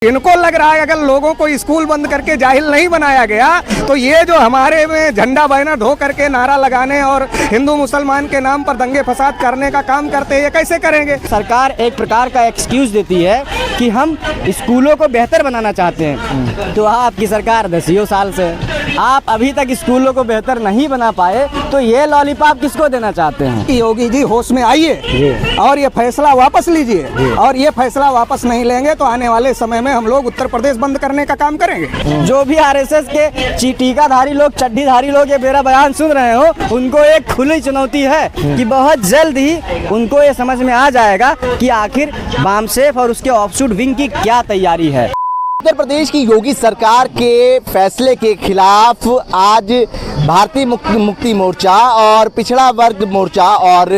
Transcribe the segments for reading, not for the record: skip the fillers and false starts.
इनको लग रहा है अगर लोगों को स्कूल बंद करके जाहिल नहीं बनाया गया तो ये जो हमारे में झंडा बैनर ढो करके नारा लगाने और हिंदू मुसलमान के नाम पर दंगे फसाद करने का काम करते हैं, ये कैसे करेंगे। सरकार एक प्रकार का एक्सक्यूज देती है कि हम स्कूलों को बेहतर बनाना चाहते हैं। तो आपकी सरकार 10 साल से आप अभी तक स्कूलों को बेहतर नहीं बना पाए, तो ये लॉलीपॉप किसको देना चाहते हैं। योगी जी होश में आइए और ये फैसला वापस लीजिए, और ये फैसला वापस नहीं लेंगे तो आने वाले समय में हम लोग उत्तर प्रदेश बंद करने का काम करेंगे। जो भी आरएसएस के टीकाधारी लोग, चड्ढीधारी लोग ये मेरा बयान सुन रहे हो, उनको एक खुली चुनौती है कि बहुत जल्द ही उनको ये समझ में आ जाएगा कि आखिर बामसेफ और उसके ऑफशूट विंग की क्या तैयारी है। उत्तर प्रदेश की योगी सरकार के फैसले के खिलाफ आज भारतीय मुक्ति मोर्चा और पिछड़ा वर्ग मोर्चा और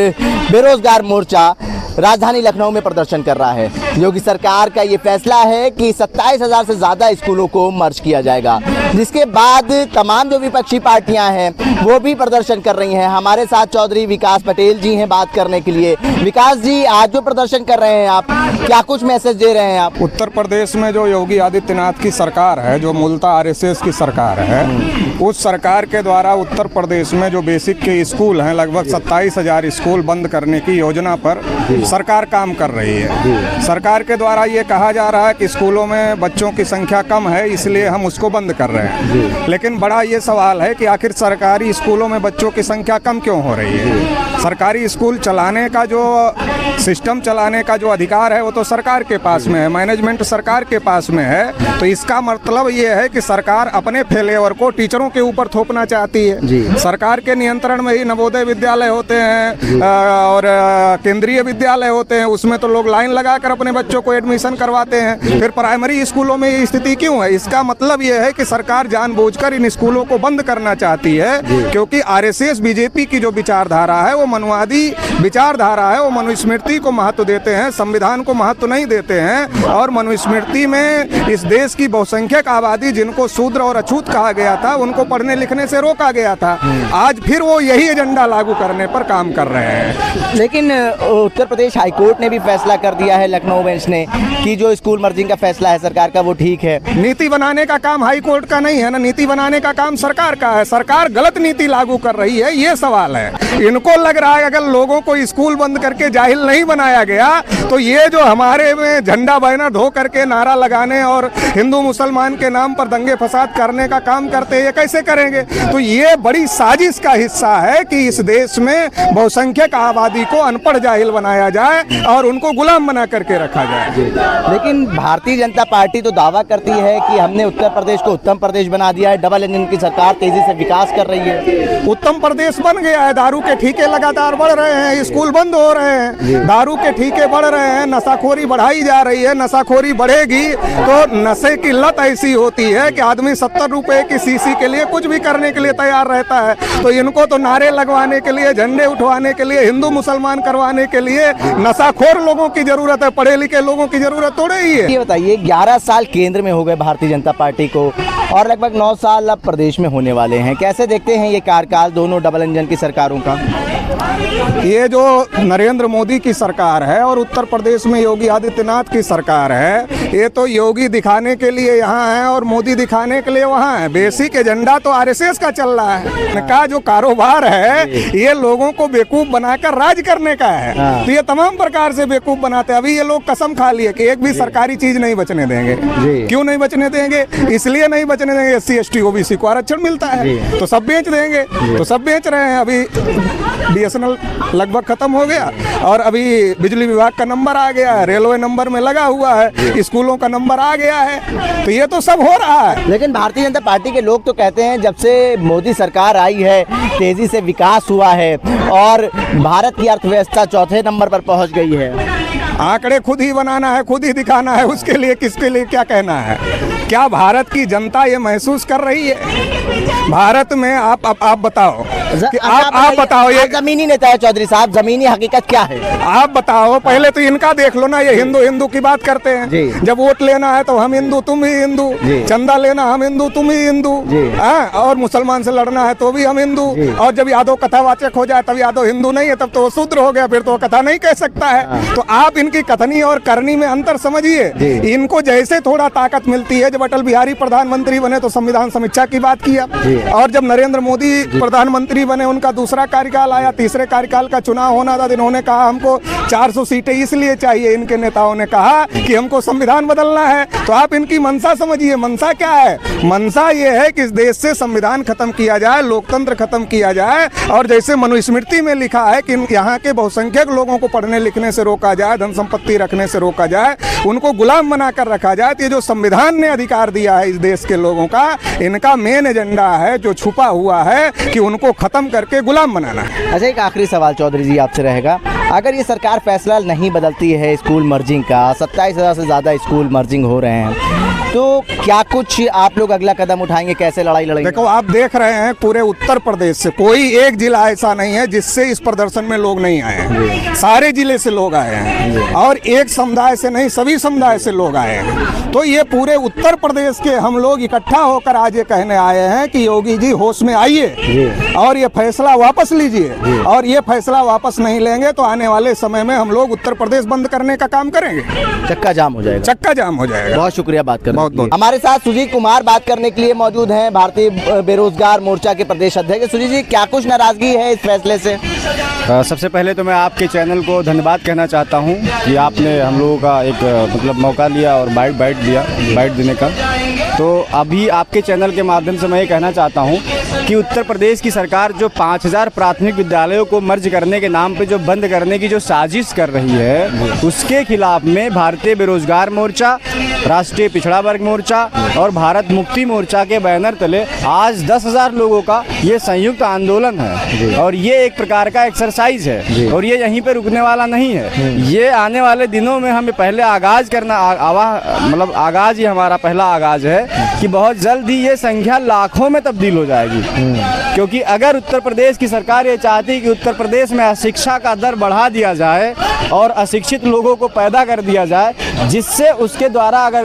बेरोजगार मोर्चा राजधानी लखनऊ में प्रदर्शन कर रहा है। योगी सरकार का ये फैसला है कि 27,000 से ज़्यादा स्कूलों को मर्ज किया जाएगा, जिसके बाद तमाम जो विपक्षी पार्टियां हैं वो भी प्रदर्शन कर रही हैं। हमारे साथ चौधरी विकास पटेल जी हैं बात करने के लिए। विकास जी, आज जो प्रदर्शन कर रहे हैं आप, क्या कुछ मैसेज दे रहे हैं आप? उत्तर प्रदेश में जो योगी आदित्यनाथ की सरकार है, जो मूलतः आरएसएस की सरकार है, उस सरकार के द्वारा उत्तर प्रदेश में जो बेसिक के स्कूल हैं, लगभग 27,000 स्कूल बंद करने की योजना पर सरकार काम कर रही है। सरकार के द्वारा ये कहा जा रहा है कि स्कूलों में बच्चों की संख्या कम है, इसलिए हम उसको बंद कर रहे हैं। लेकिन बड़ा ये सवाल है कि आखिर सरकारी स्कूलों में बच्चों की संख्या कम क्यों हो रही है। सरकारी स्कूल चलाने का जो सिस्टम चलाने का जो अधिकार है वो तो सरकार के पास में है, मैनेजमेंट सरकार के पास में है। तो इसका मतलब ये है कि सरकार अपने फेलेवर को टीचरों के ऊपर थोपना चाहती है। सरकार के नियंत्रण में ही नवोदय विद्यालय होते हैं और केंद्रीय विद्यालय होते हैं, उसमें तो लोग लाइन लगाकर अपने बच्चों को एडमिशन करवाते हैं। फिर प्राइमरी स्कूलों में ये स्थिति क्यों है? इसका मतलब ये है कि सरकार जानबूझकर इन स्कूलों को बंद करना चाहती है, क्योंकि आरएसएस बीजेपी की जो विचारधारा है वो मनुवादी विचारधारा है। वो मनुस्मृति को महत्व देते हैं, संविधान को महत्व नहीं देते हैं। और मनुस्मृति में इस देश की बहुसंख्यक आबादी, जिनको शूद्र और अछूत कहा गया था, उनको पढ़ने लिखने से रोका गया था। आज फिर वो यही एजेंडा लागू करने पर काम कर रहे हैं। लेकिन उत्तर प्रदेश हाईकोर्ट ने भी फैसला कर दिया है, लखनऊ बेंच ने, कि जो स्कूल मर्जिंग का फैसला है सरकार का वो ठीक है। नीति बनाने का काम हाईकोर्ट का नहीं है ना, नीति बनाने का काम सरकार का है। सरकार गलत नीति लागू कर रही है, ये सवाल है। इनको लग रहा है अगर लोगों को स्कूल बंद करके जाहिल नहीं बनाया गया तो ये जो हमारे में झंडा बैनर ढो करके नारा लगाने और हिंदू मुसलमान के नाम पर दंगे फसाद करने का काम करते हैं, ये कैसे करेंगे। तो ये बड़ी साजिश का हिस्सा है कि इस देश में बहुसंख्यक आबादी को अनपढ़ जाहिल बनाया जाए और उनको गुलाम बना करके रखा जाए। लेकिन भारतीय जनता पार्टी तो दावा करती है कि हमने उत्तर प्रदेश को उत्तम प्रदेश बना दिया है, डबल इंजन की सरकार तेजी से विकास कर रही है। उत्तम प्रदेश बन गया है। दारू के ठीके लगातार बढ़ रहे हैं, स्कूल बंद हो रहे हैं, दारू के ठीके बढ़ रहे हैं, नशाखोरी बढ़ाई जा रही है। नशाखोरी बढ़ेगी तो नशे की लत ऐसी होती है कि आदमी 70 रुपए की शीशी के लिए कुछ भी करने के लिए तैयार रहता है। तो इनको तो नारे लगवाने के लिए, झंडे उठवाने के लिए, हिंदू मुसलमान करवाने के लिए नशाखोर लोगों की जरूरत है, पढ़े लिखे लोगों की जरूरत थोड़े ही है। ये बताइए, 11 साल केंद्र में हो गए भारतीय जनता पार्टी को और लगभग 9 साल अब प्रदेश में होने वाले हैं। कैसे देखते हैं ये कार्यकाल दोनों डबल इंजन की सरकारों का? ये जो नरेंद्र मोदी की सरकार है और उत्तर प्रदेश में योगी आदित्यनाथ की सरकार है, ये तो योगी दिखाने के लिए यहाँ है और मोदी दिखाने के लिए वहाँ है। बेसिक एजेंडा तो आरएसएस का चल रहा है। इनका जो कारोबार है ये लोगों को बेवकूफ बनाकर राज करने का है। तो ये तमाम प्रकार से बेवकूफ बनाते हैं। अभी ये लोग कसम खा लिए कि एक भी सरकारी चीज नहीं बचने देंगे। क्यों नहीं बचने देंगे? इसलिए नहीं बचने देंगे, SC ST OBC को आरक्षण मिलता है तो सब बेच देंगे। तो सब बेच रहे हैं। अभी BSNL लगभग खत्म हो गया और अभी बिजली विभाग का नंबर आ गया है, रेलवे नंबर में लगा हुआ है, स्कूलों का नंबर आ गया है। तो ये तो सब हो रहा है। लेकिन भारतीय जनता पार्टी के लोग तो कहते हैं जब से मोदी सरकार आई है तेजी से विकास हुआ है और भारत की अर्थव्यवस्था चौथे नंबर पर पहुंच गई है। आंकड़े खुद ही बनाना है, खुद ही दिखाना है, उसके लिए किसके लिए क्या कहना है? क्या भारत की जनता ये महसूस कर रही है? भारत में आप बताओ कि आप बताओ, ये जमीनी नेता है चौधरी साहब, जमीनी हकीकत क्या है आप बताओ। पहले तो इनका देख लो ना, ये हिंदू हिंदू की बात करते हैं। जब वोट लेना है तो हम हिंदू तुम ही हिंदू, चंदा लेना हम हिंदू तुम ही हिंदू, और मुसलमान से लड़ना है तो भी हम हिंदू, और जब यादव कथावाचक हो जाए तब यादव हिंदू नहीं है, तब तो वो शूद्र हो गया, फिर तो वो कथा नहीं कह सकता है। तो आप इनकी इनकी कथनी और करनी में अंतर समझिए। इनको जैसे थोड़ा ताकत मिलती है, जब अटल बिहारी प्रधानमंत्री बने तो संविधान समीक्षा की बात किया, और जब नरेंद्र मोदी प्रधानमंत्री बने, उनका दूसरा कार्यकाल आया, तीसरे कार्यकाल का चुनाव होना था, इन्होंने कहा हमको 400 सीटें इसलिए चाहिए, इनके नेताओं ने कहा कि हमको संविधान बदलना है। तो आप इनकी मंशा समझिए, मंशा क्या है? मंशा ये है कि इस देश से संविधान खत्म किया जाए, लोकतंत्र खत्म किया जाए, और जैसे मनुस्मृति में लिखा है कि यहाँ के बहुसंख्यक लोगों को पढ़ने लिखने से रोका जाए, धन संपत्ति रखने से रोका जाए, उनको गुलाम बनाकर रखा जाए। तो ये जो संविधान ने अधिकार दिया है इस देश के लोगों का, इनका मेन एजेंडा है जो छुपा हुआ है कि उनको खत्म करके गुलाम बनाना है। अच्छा, एक आखिरी सवाल चौधरी जी आपसे रहेगा, अगर ये सरकार फैसला नहीं बदलती है स्कूल मर्जिंग का, 27,000 से ज़्यादा स्कूल मर्जिंग हो रहे हैं, तो क्या कुछ आप लोग अगला कदम उठाएंगे? कैसे लड़ाई लड़ेंगे? देखो, आप देख रहे हैं पूरे उत्तर प्रदेश से कोई एक जिला ऐसा नहीं है जिससे इस प्रदर्शन में लोग नहीं आए हैं। सारे जिले से लोग आए हैं, और एक समुदाय से नहीं, सभी समुदाय से लोग आए हैं। तो ये पूरे उत्तर प्रदेश के हम लोग इकट्ठा होकर आज ये कहने आए हैं कि योगी जी होश में आइए और ये फैसला वापस लीजिए, और ये फैसला वापस नहीं लेंगे तो आने वाले समय में हम लोग उत्तर प्रदेश बंद करने का काम करेंगे। चक्का जाम हो जाएगा। चक्का जाम हो जाएगा। बहुत शुक्रिया बात करने बहुत बहुत। हमारे साथ सुजीत कुमार बात करने के लिए मौजूद हैं, भारतीय बेरोजगार मोर्चा के प्रदेश अध्यक्ष। सुजीत जी, क्या कुछ नाराजगी है इस फैसले से? सबसे पहले तो मैं आपके चैनल को धन्यवाद कहना चाहता हूं कि आपने हम लोगों का एक मतलब मौका लिया और बाइट देने का। तो अभी आपके चैनल के माध्यम से मैं ये कहना चाहता हूं कि उत्तर प्रदेश की सरकार जो 5000 प्राथमिक विद्यालयों को मर्ज करने के नाम पे जो बंद करने की जो साजिश कर रही है, उसके खिलाफ में भारतीय बेरोजगार मोर्चा, राष्ट्रीय पिछड़ा वर्ग मोर्चा और भारत मुक्ति मोर्चा के बैनर तले आज 10,000 लोगों का ये संयुक्त आंदोलन है। और ये एक प्रकार का एक्सरसाइज है, और ये यहीं पे रुकने वाला नहीं है। ये आने वाले दिनों में हमें पहले आगाज करना, मतलब आगाज ही हमारा पहला आगाज है कि बहुत जल्द ही ये संख्या लाखों में तब्दील हो जाएगी। क्योंकि अगर उत्तर प्रदेश की सरकार ये चाहती कि उत्तर प्रदेश में अशिक्षा का दर बढ़ा दिया जाए और अशिक्षित लोगों को पैदा कर दिया जाए, जिससे उसके द्वारा अगर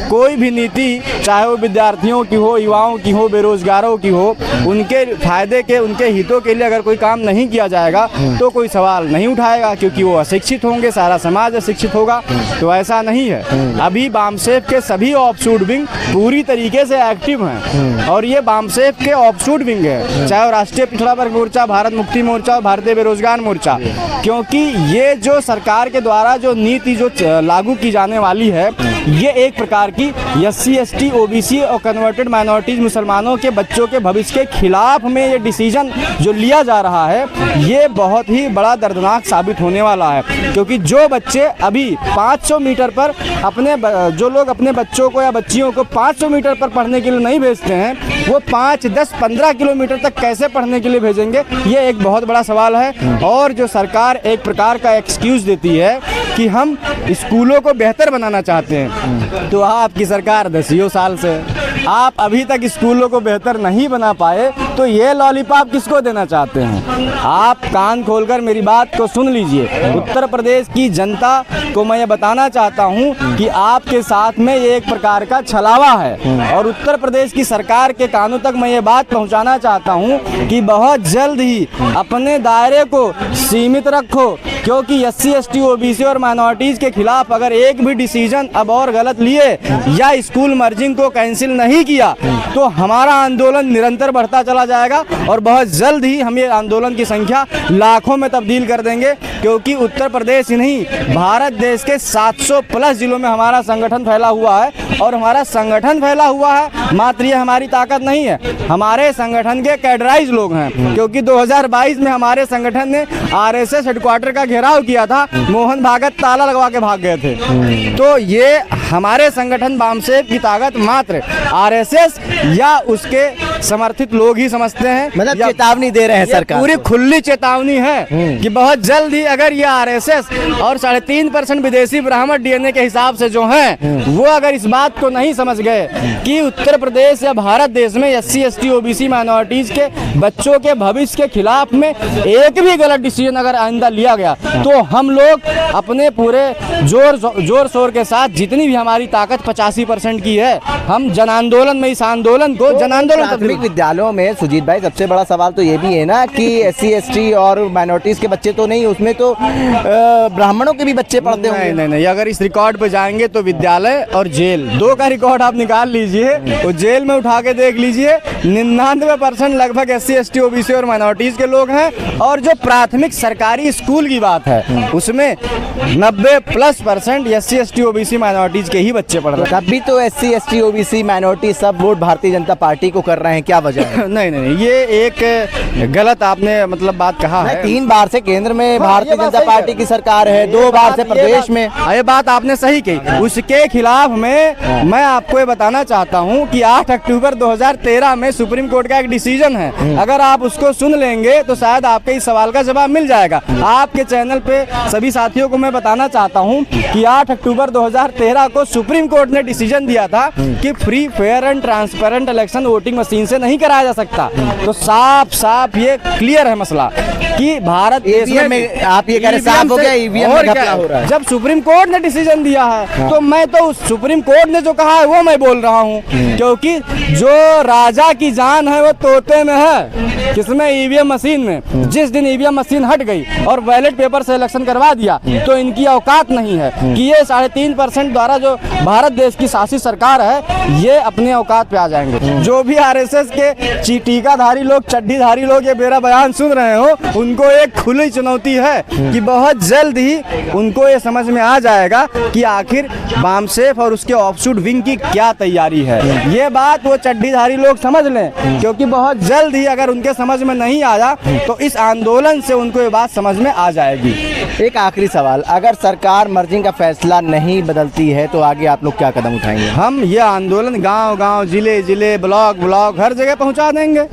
कोई भी नीति, चाहे वो विद्यार्थियों की हो, युवाओं की हो, बेरोजगारों की हो, उनके फायदे के, उनके हितों के लिए अगर कोई काम नहीं किया जाएगा तो कोई सवाल नहीं उठाएगा, क्योंकि वो अशिक्षित होंगे, सारा समाज अशिक्षित होगा। तो ऐसा नहीं है। अभी बामसेफ के सभी ऑफशूट विंग पूरी तरीके से एक्टिव हैं, और ये बामसेफ के ऑफशूट विंग है, चाहे वो राष्ट्रीय पिछड़ा वर्ग मोर्चा, भारत मुक्ति मोर्चा और भारतीय बेरोजगार मोर्चा। क्योंकि ये जो सरकार के द्वारा जो नीति जो लागू की जाने वाली है, ये एक प्रकार की SC ST OBC और कन्वर्टेड माइनॉरिटीज मुसलमानों के बच्चों के भविष्य के खिलाफ में ये डिसीजन जो लिया जा रहा है, ये बहुत ही बड़ा दर्दनाक साबित होने वाला है। क्योंकि जो बच्चे अभी 500 मीटर पर जो लोग अपने बच्चों को या बच्चियों को 500 मीटर पर पढ़ने के लिए नहीं भेजते हैं, वो 5, 10, 15 किलोमीटर तक कैसे पढ़ने के लिए भेजेंगे? ये एक बहुत बड़ा सवाल है। और जो सरकार एक प्रकार का एक्सक्यूज देती है कि हम स्कूलों को बेहतर बनाना चाहते हैं, तो आपकी सरकार 10 साल से आप अभी तक स्कूलों को बेहतर नहीं बना पाए, तो ये लॉलीपॉप किसको देना चाहते हैं? आप कान खोलकर मेरी बात को सुन लीजिए। उत्तर प्रदेश की जनता को मैं ये बताना चाहता हूँ कि आपके साथ में ये एक प्रकार का छलावा है, और उत्तर प्रदेश की सरकार के कानों तक मैं ये बात पहुँचाना चाहता हूँ कि बहुत जल्द ही अपने दायरे को सीमित रखो, क्योंकि SC ST OBC और माइनॉरिटीज़ के खिलाफ अगर एक भी डिसीजन अब और गलत लिए या स्कूल मर्जिंग को कैंसिल नहीं किया, तो हमारा आंदोलन निरंतर बढ़ता चला जाएगा, और बहुत जल्द ही हम ये आंदोलन की संख्या लाखों में तब्दील कर देंगे। क्योंकि उत्तर प्रदेश ही नहीं, भारत देश के 700 प्लस जिलों में हमारा संगठन फैला हुआ है, और हमारा संगठन फैला हुआ है मात्र ये हमारी ताकत नहीं है, हमारे संगठन के कैडराइज लोग हैं। क्योंकि 2022 में हमारे संगठन ने RSS हेडक्वार्टर का घेराव किया था, मोहन भागवत ताला लगवा के भाग गए थे। तो ये हमारे संगठन बामसेफ की ताकत मात्र RSS या उसके समर्थित लोग ही समझते हैं। मतलब चेतावनी दे रहे हैं सरकार, पूरी खुली चेतावनी है कि बहुत जल्द ही अगर ये RSS और 3.5% विदेशी ब्राह्मण DNA के हिसाब से जो हैं, वो अगर इस बात को नहीं समझ गए कि उत्तर प्रदेश या भारत देश में SC ST OBC माइनॉरिटीज के बच्चों के भविष्य के खिलाफ में एक भी गलत डिसीजन अगर आइंदा लिया गया, तो हम लोग अपने पूरे जोर शोर के साथ, जितनी भी हमारी ताकत 85% की है, हम जन आंदोलन में इस आंदोलन को जन आंदोलन प्राथमिक विद्यालयों में सुजीत भाई सबसे बड़ा सवाल तो ये भी है ना कि SC ST और माइनॉरिटीज के बच्चे तो नहीं, उसमें तो ब्राह्मणों के भी बच्चे पढ़ते होंगे। नहीं, अगर इस रिकॉर्ड पे जाएंगे तो विद्यालय और जेल दो का रिकॉर्ड आप निकाल लीजिए, तो जेल में उठा के देख लीजिए 99% लगभग SC ST OBC और माइनॉरिटीज के लोग हैं। और जो प्राथमिक सरकारी स्कूल की बात है उसमें 90+% SC ST OBC माइनॉरिटीज के ही बच्चे पढ़ रहे हैं। तभी तो SC ST OBC माइनॉरिटी सब वोट भारतीय जनता पार्टी को कर रहे हैं, क्या वजह है? नहीं, ये एक गलत आपने मतलब बात कहा है। 3 बार से केंद्र में भारतीय जनता पार्टी की सरकार है, 2 बार से प्रदेश में। ये बात आपने सही कही। उसके खिलाफ में मैं आपको ये बताना चाहता हूँ कि 8 अक्टूबर 2013 में सुप्रीम कोर्ट का एक डिसीजन है, अगर आप उसको सुन लेंगे तो शायद आपके इस सवाल का जवाब मिल जाएगा। आपके चैनल पे सभी साथियों को मैं बताना चाहता हूँ कि 8 अक्टूबर 2013 को सुप्रीम कोर्ट ने डिसीजन दिया था कि free fair and transparent election voting machine से नहीं कराया जा सकता। तो साफ ये क्लियर है मसला कि भारत देश में आप ये कह रहे साफ हो गया, ईवीएम में घपला हो रहा है। जब सुप्रीम कोर्ट ने डिसीजन दिया है तो मैं तो सुप्रीम कोर्ट ने जो कहा है वो मैं बोल रहा हूँ, क्योंकि जो राजा की जान है वो तोते में है। किसमें? ईवीएम मशीन में। जिस दिन ईवीएम मशीन हट गई और बैलेट पेपर से इलेक्शन करवा दिया तो इनकी औकात नहीं है कि ये 3.5% द्वारा जो भारत देश की शासित सरकार है ये अपने औकात पे आ जाएंगे। जो भी RSS के टीकाधारी लोग, चड्ढीधारी लोग ये मेरा बयान सुन रहे हो, उनको एक खुली चुनौती है कि बहुत जल्द ही उनको ये समझ में आ जाएगा कि आखिर बामसेफ और उसके ऑफशूट विंग की क्या तैयारी है। ये बात वो चड्ढीधारी लोग समझ लें, क्योंकि बहुत जल्द ही अगर उनके समझ में नहीं आया तो इस आंदोलन से उनको ये बात समझ में आ जाएगी। एक आखिरी सवाल, अगर सरकार मर्जिंग का फैसला नहीं बदलती है तो आगे आप लोग क्या कदम उठाएंगे? हम ये आंदोलन गांव-गांव, जिले ब्लॉक हर जगह पहुंचा देंगे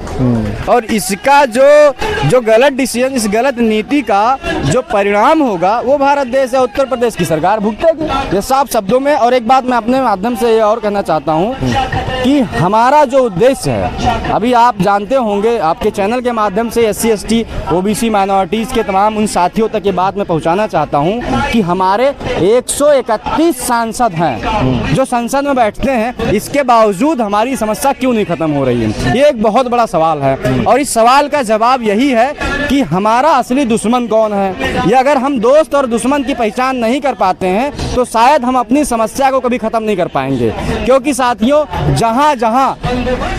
और इसका जो गलत डिसीजन, इस गलत नीति का जो परिणाम होगा वो भारत देश या उत्तर प्रदेश की सरकार भुगतेगी, ये साफ शब्दों में। और एक बात मैं अपने माध्यम से ये और कहना चाहता हूँ कि हमारा जो उद्देश्य है, अभी आप जानते होंगे, आपके चैनल के माध्यम से SC ST OBC माइनॉरिटीज़ के तमाम उन साथियों तक ये बात मैं पहुंचाना चाहता हूं कि हमारे 131 सांसद हैं जो संसद में बैठते हैं, इसके बावजूद हमारी समस्या क्यों नहीं खत्म हो रही है? ये एक बहुत बड़ा सवाल है और इस सवाल का जवाब यही है कि हमारा असली दुश्मन कौन है। या अगर हम दोस्त और दुश्मन की पहचान नहीं कर पाते हैं तो शायद हम अपनी समस्या को कभी खत्म नहीं कर पाएंगे। क्योंकि साथियों, जहां जहां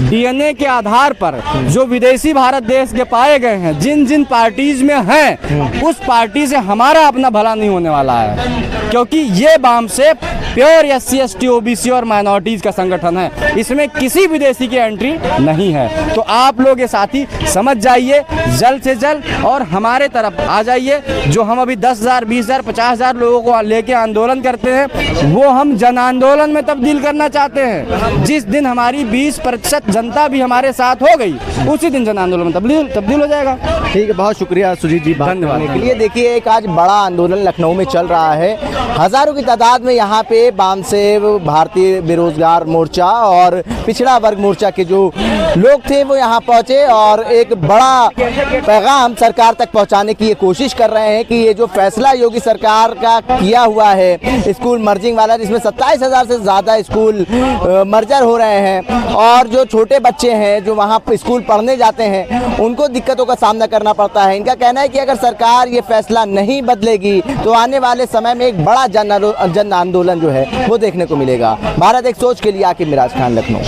DNA के आधार पर जो विदेशी भारत देश के पाए गए हैं, जिन पार्टीज में हैं, उस पार्टी से हमारा अपना भला नहीं होने वाला है, क्योंकि ये BAMCEF pure SC ST OBC और माइनॉरिटीज का संगठन है, इसमें किसी विदेशी की एंट्री नहीं है। तो आप लोग ये साथी समझ जाइए जल्द से जल्द और हमारे तरफ आ जाइए। जो हम अभी 10,000, 20,000, 50,000 लोगों को लेके आंदोलन करते हैं वो हम जन आंदोलन में तब्दील करना चाहते हैं। जिस दिन हमारी 20% जनता भी हमारे साथ हो गई उसी दिन जन आंदोलन में तब्दील हो जाएगा। ठीक है, बहुत शुक्रिया सुजीत जी, धन्यवाद के लिए। देखिए, एक आज बड़ा आंदोलन लखनऊ में चल रहा है, हजारों की तादाद में यहाँ पे बामसेफ, भारतीय बेरोजगार मोर्चा और पिछड़ा वर्ग मोर्चा के जो लोग थे वो यहाँ पहुंचे और एक बड़ा पैगाम सरकार तक पहुंचाने की ये कोशिश कर रहे हैं कि ये जो फैसला योगी सरकार का किया हुआ है स्कूल मर्जिंग वाला, जिसमें 27,000 से ज़्यादा स्कूल मर्जर हो रहे हैं और जो छोटे बच्चे हैं जो वहाँ स्कूल पढ़ने जाते हैं उनको दिक्कतों का सामना करना पड़ता है। इनका कहना है कि अगर सरकार ये फैसला नहीं बदलेगी तो आने वाले समय में एक बड़ा जन आंदोलन जो है वो देखने को मिलेगा। भारत एक सोच के लिए, आकिब मिराज खान, लखनऊ।